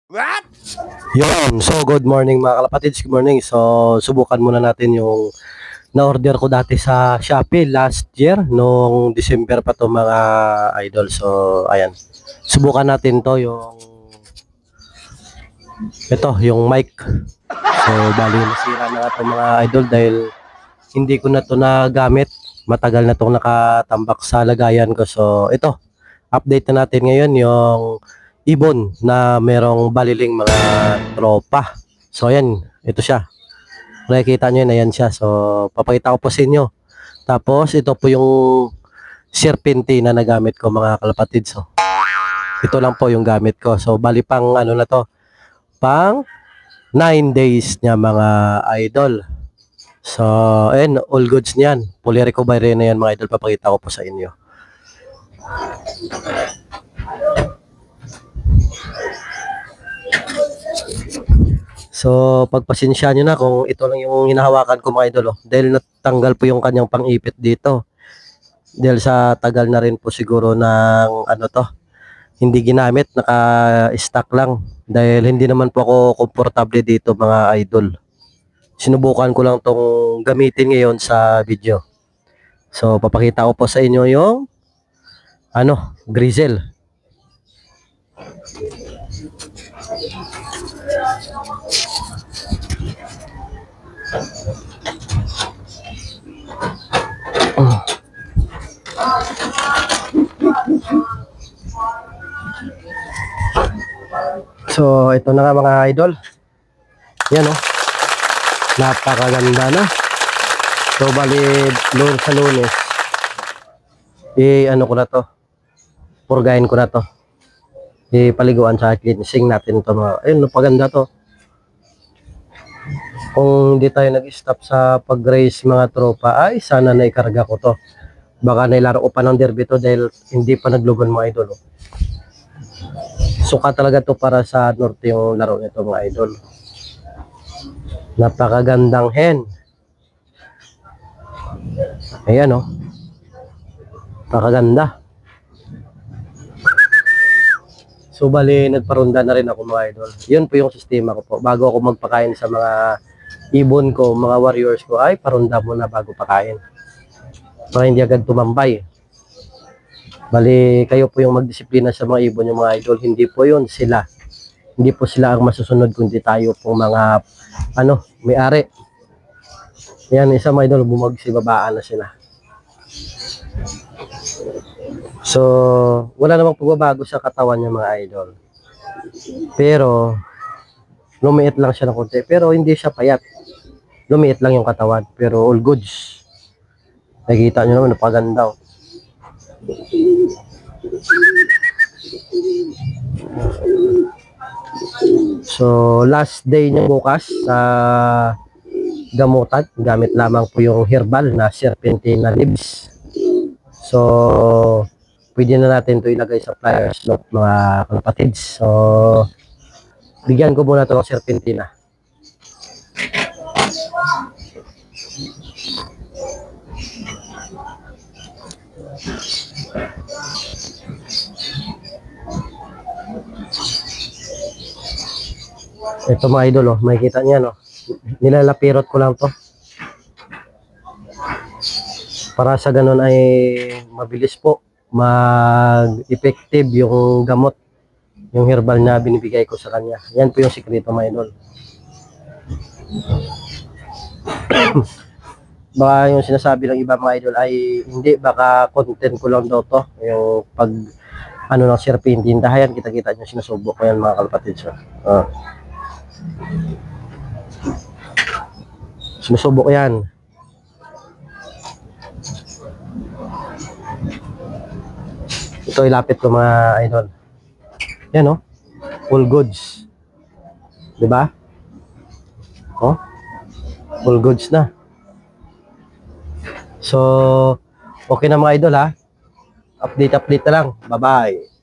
What? Yun, so good morning mga kalapatids, good morning. So subukan muna natin yung na-order ko dati sa Shopee last year, nung December pa to mga idol. So ayan, subukan natin to yung mic. So bali nasira na nga to mga idol dahil hindi ko na to nagamit. Matagal na tong nakatambak sa lagayan ko. So ito, update na natin ngayon yung ibon na merong baliling mga tropa. So ayan, ito siya. Nakikita nyo yun, ayan siya. So papakita ko po sa inyo. Tapos ito po yung serpentine na nagamit ko mga kalapatid. So ito lang po yung gamit ko. So bali pang ano na to, pang 9 days niya mga idol. So ayan, all goods niyan. Fully recovery na yan mga idol. Papakita ko po sa inyo. So, pagpasensya nyo na kung ito lang yung hinahawakan ko mga idol. Dahil natanggal po yung kanyang pang-ipit dito. Dahil sa tagal na rin po siguro ng ano to, hindi ginamit, naka-stock lang. Dahil hindi naman po ako komportable dito mga idol. Sinubukan ko lang tong gamitin ngayon sa video. So, papakita ko po sa inyo yung grizzle. So, ito na nga mga idol. Yan napakaganda na. So, bali, sa Lunes, ano ko na to, purgahin ko na to. Paliguan sa cleansing natin to mga, ayun, napaganda to. Kung hindi tayo nag-stop sa pag-race mga tropa, ay sana naikarga ko to. Baka nailaro ko pa ng derby to dahil hindi pa naglugon mga idol. Suka talaga to para sa norte yung laro nito mga idol. Napakagandang hen. Ayan napakaganda. So bali nagparunda na rin ako mga idol. Yun po yung sistema ko po. Bago ako magpakain sa mga ibon ko, mga warriors ko, ay parunda muna bago pakain. Para hindi agad tumambay. Bali kayo po yung magdisiplina sa mga ibon yung mga idol. Hindi po yun sila. Hindi po sila ang masusunod kundi tayo pong mga may-ari. Yan, isa mga idol, babaan na sila. So, wala namang pagbabago sa katawan niya mga idol. Pero, lumiit lang siya ng konti. Pero hindi siya payat. Lumiit lang yung katawan. Pero all goods. Nakikita nyo naman, napaganda. So, last day niya bukas sa gamutan. Gamit lamang po yung herbal na serpentine leaves. So, pwede na natin ito ilagay sa flyers mga kapatids. So, bigyan ko muna ito ng serpentina. Ito mga idol, makikita niya, nilalapirot ko lang to para sa ganun ay mabilis po mag-effective yung gamot, yung herbal na binibigay ko sa kanya. Yan po yung sikreto mga idol. Baka yung sinasabi ng iba mga idol ay hindi, baka content ko lang daw to, yung pag ng serpentine. Dahayan, kita-kita nyo, sinusubok ko yan mga kalapatids. Sinusubok ko yan. Ito ilapit ko mga idol. Yan full goods. 'Di ba? Full goods na. So, okay na mga idol ha. Update na lang. Bye-bye.